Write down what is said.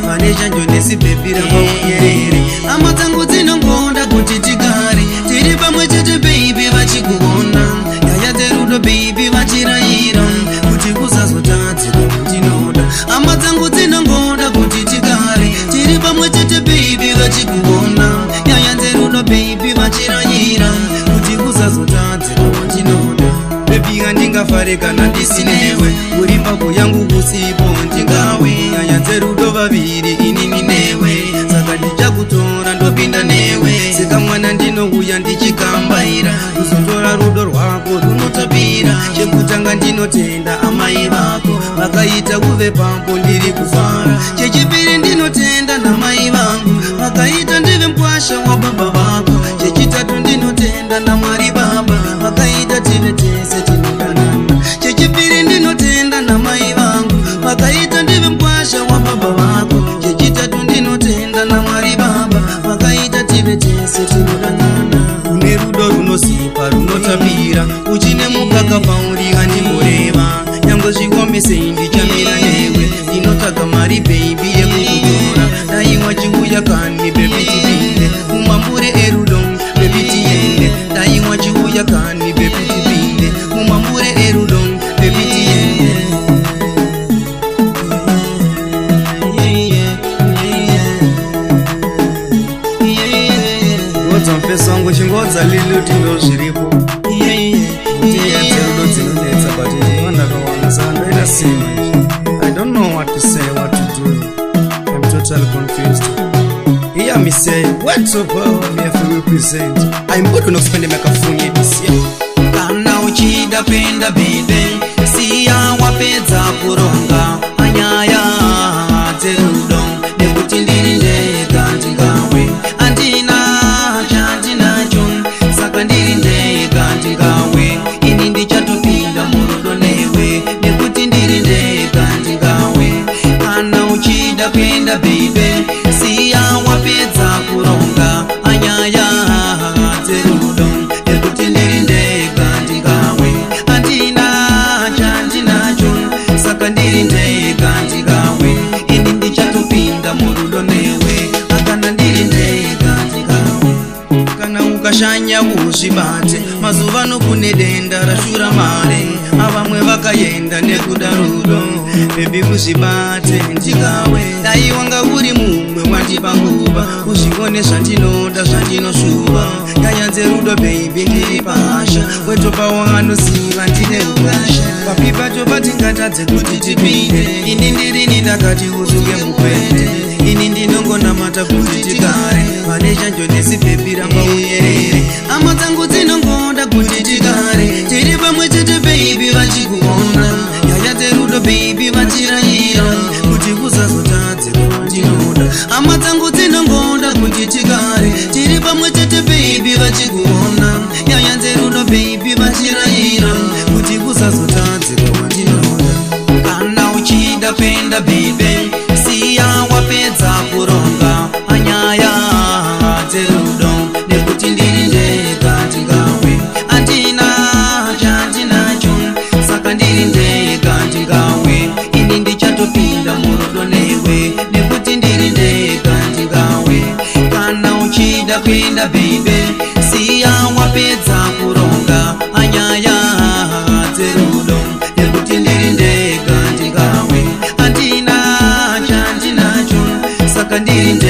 pane chanjo nesibhebhira pauyerere. Hama dzangu dzinongoda kuti tigare tiri pamwe chete baby vachikuona. Nyaya dzerudo baby vachirayira kuti kusazotadzika kwandinoda. Hama dzangu dzinongoda kuti tigare tiri pamwe chete baby vachikuona. Nyaya dzerudo baby vachirayira kuti kusazotadzika kwandinoda. Baby handingafare kana ndisinewe, uri pako yangu kusipo ndingawe. Nyaya dzerudo vaviri inini newe, saka ndichakutora ndopinda newe. Seka mwana ndinouya ndichikambaira, kuzotora rudo rwako runotapira. Chekutanga ndinotenda amai vako vakaita kuve pampo ndiri kufara. Chechipiri ndinotenda namai vangu vakaita ndive mpwasha wa baba vako. Chechitatu ndinotenda namwari baba vakaita tive tese tinodanana. Chechipiri ndinotenda namai vangu vakaita ndive mpwasha wa baba vako. Chechitatu ndinotenda namwari baba vakaita tive tese tinodanana. Une rudo runosipa runotapira, uchine mukaka pauri handimboreva. Nyango zvikomesei ndichamira newe, ndinotsvaga mari baby yekukutora. Daiwa chiuya kani baby tipinde mumambure erudo baby tiende. Daiwa chiuya kani baby tipinde mumambure erudo baby tiende. Mfeso wangu chingodza liluti ndo zviripo. Teya dzerudo dzinonetsa but ndivanda kawanza ndoita sima. I don't know what to say, what to do. I'm totally confused. Hear me say, what's up, me have to represent. I'm good enough to make a phone this year. Kana uchida penda baby, siya wapedza kuronga. Anyaya dzerudo nekuti ndiri ndega ndingawe. Andina ndiri ndega ndingawe. Ini ndichatopinda murudo newe nekuti ndiri ndega ndingawe. Kana uchida kuenda baby, siya wapedza kuronga. Anyaya dzerudo nekuti ndiri ndega ndingawe. Andina chandinacho saka ndiri ndega ndingawe. Ini ndichatopinda murudo newe akana ndiri ndega ndingawe. Kana ukashanya uzvibate mazuva nokune denda rashura mare. Avamwe vakaenda nekuda rudo bebi kuzvibate ndingawe. Dai wanga uri mumwe wandipa nguva uzvione zvandinoda zvandinoshuva. Nyaya dzerudo baby ndiri pasha wetopa wanoziva ndine ukasha. Papipa topa tingatadze kuti tipinde. Ini ndirini ndakati uzuke mukwete. Ini ndinongonamata kuti tigare pane chanjo nesibhebhira pauyerere. Hama dzangu dzinongoda kuti tigare tiri pamwe chete baby vachikuona. Nyaya dzerudo baby vachirayira kuti kusazotadzika kwandinoda. Hama dzangu dzinongoda kuti tigare tiri pamwe chete baby vachikuona. Nyaya dzerudo baby vachirayira kuti kusazotadzika kwandinoda. Kana uchida kuenda baby, siya wapedza kuronga. Anyaya dzerudo nekuti ndiri ndega ndingawe. Andina chandinacho saka ndiri ndega ndingawe. Ini ndichatopinda murudo newe nekuti ndiri ndega ndingawe. Kana uchida kuenda baby, siya wapedza kuronga. Anyaya dzerudo nekuti ndiri ndega ndingawe. Andina chandinacho saka ndiri ndega